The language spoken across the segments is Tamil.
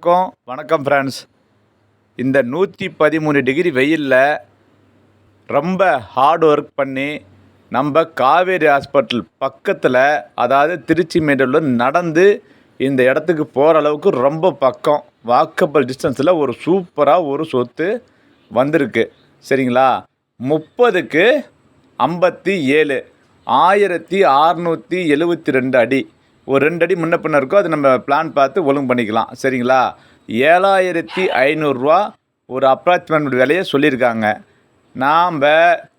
வணக்கம் ஃப்ரெண்ட்ஸ். இந்த 113 டிகிரி வெயிலில் ரொம்ப ஹார்ட் ஒர்க் பண்ணி நம்ம காவேரி ஹாஸ்பிட்டல் பக்கத்தில், அதாவது திருச்சி மேட்டூரில் நடந்து இந்த இடத்துக்கு போகிற அளவுக்கு ரொம்ப பக்கம், வாக்கபிள் டிஸ்டன்ஸில் ஒரு சூப்பராக ஒரு சொத்து வந்திருக்கு. சரிங்களா? 30க்கு 57 1672 அடி. ஒரு 2 அடி முன்ன பின்ன இருக்கும். அது நம்ம பிளான் பார்த்து ஒழுங்கு பண்ணிக்கலாம். சரிங்களா? 7500 ரூபா ஒரு அப்ராக்சிமேட் விலையை சொல்லியிருக்காங்க. நாம்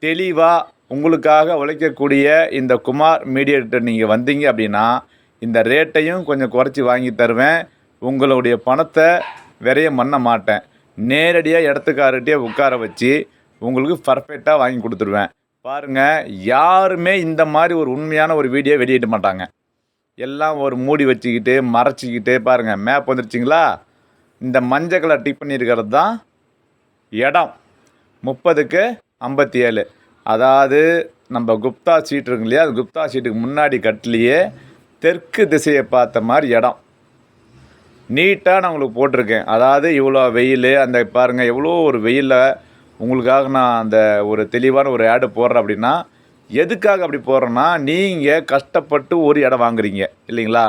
தெளிவாக உங்களுக்காக உழைக்கக்கூடிய இந்த குமார் மீடியேட்டர் நீங்கள் வந்தீங்க அப்படின்னா, இந்த ரேட்டையும் கொஞ்சம் குறைச்சி வாங்கி தருவேன். உங்களுடைய பணத்தை விரயம் பண்ண மாட்டேன். நேரடியாக இடத்துக்காரர்கிட்டே உட்கார வச்சு உங்களுக்கு பர்ஃபெக்டாக வாங்கி கொடுத்துருவேன். பாருங்கள், யாருமே இந்த மாதிரி ஒரு உண்மையான ஒரு வீடியோ வெளியிட மாட்டாங்க. எல்லாம் ஒரு மூடி வச்சுக்கிட்டு மறைச்சிக்கிட்டு. பாருங்கள், மேப் வந்துருச்சிங்களா? இந்த மஞ்சள் கலர் டிக் பண்ணியிருக்கிறது தான் இடம். 30க்கு 57, அதாவது நம்ம குப்தா சீட் இருக்கு இல்லையா, அது குப்தா சீட்டுக்கு முன்னாடி கட்டிலேயே தெற்கு திசையை பார்த்த மாதிரி இடம். நீட்டாக நான் உங்களுக்கு போட்டிருக்கேன். அதாவது இவ்வளோ வெயில், அந்த பாருங்கள் எவ்வளோ ஒரு வெயிலில் உங்களுக்காக நான் அந்த ஒரு தெளிவான ஒரு ஆடு போடுறேன். அப்படின்னா எதுக்காக அப்படி போடுறேன்னா, நீங்கள் கஷ்டப்பட்டு ஒரு இடம் வாங்குறீங்க இல்லைங்களா?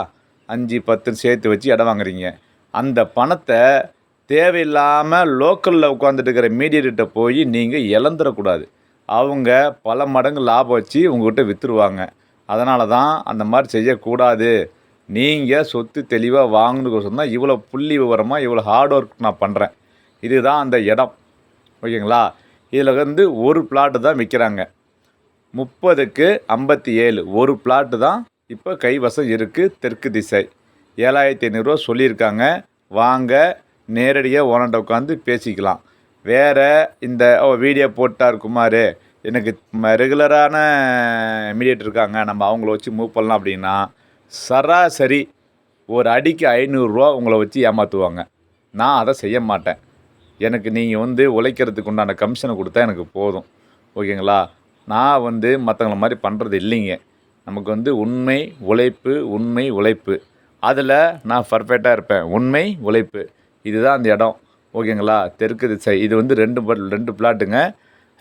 5 10 சேர்த்து வச்சு இடம் வாங்குறீங்க. அந்த பணத்தை தேவையில்லாமல் லோக்கலில் உட்காந்துட்டு இருக்கிற மீடியேட்டர்கிட்ட போய் நீங்கள் இழந்துடக்கூடாது. அவங்க பல மடங்கு லாபம் வச்சு உங்கள்கிட்ட விற்றுருவாங்க. அதனால தான் அந்த மாதிரி செய்யக்கூடாது. நீங்கள் சொத்து தெளிவாக வாங்கணுக்கோசரம் தான் இவ்வளோ புள்ளி விவரமாக இவ்வளோ ஹார்ட் ஒர்க் நான் பண்ணுறேன். இதுதான் அந்த இடம். ஓகேங்களா? இதில் வந்து ஒரு பிளாட்டு தான் விற்கிறாங்க. 30க்கு 57 ஒரு பிளாட்டு தான் இப்போ கைவசம் இருக்குது. தெற்கு திசை 7500 ரூபா சொல்லியிருக்காங்க. வாங்க, நேரடியாக ஓனர்கிட்ட உட்காந்து பேசிக்கலாம். வேறு இந்த வீடியோ போட்டார் குமார், எனக்கு ரெகுலரான மீடியேட்டர் இருக்காங்க, நம்ம அவங்கள வச்சு மூவ் பண்ணலாம் அப்படின்னா, சராசரி ஒரு அடிக்கு 500 ரூபா உங்களை வச்சு ஏமாற்றுவாங்க. நான் அதை செய்ய மாட்டேன். எனக்கு நீங்கள் வந்து உழைக்கிறதுக்கு உண்டான கமிஷனை கொடுத்தா எனக்கு போதும். ஓகேங்களா? நான் வந்து மற்றவங்கள மாதிரி பண்ணுறது இல்லைங்க. நமக்கு வந்து உண்மை உழைப்பு, அதில் நான் பர்ஃபெக்டாக இருப்பேன். உண்மை உழைப்பு, இதுதான் அந்த இடம். ஓகேங்களா? தெற்கு திசை. இது வந்து 2 பிளாட்டுங்க.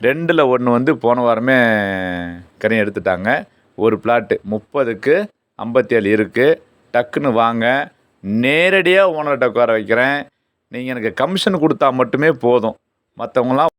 2ல் 1 வந்து போன வாரமே கனி எடுத்துட்டாங்க. ஒரு பிளாட்டு 30க்கு 57 இருக்குது. டக்குன்னு வாங்க, நேரடியாக ஓனர்கிட்ட உட்கார வைக்கிறேன். நீங்கள் எனக்கு கமிஷன் கொடுத்தா மட்டுமே போதும். மற்றவங்களாம்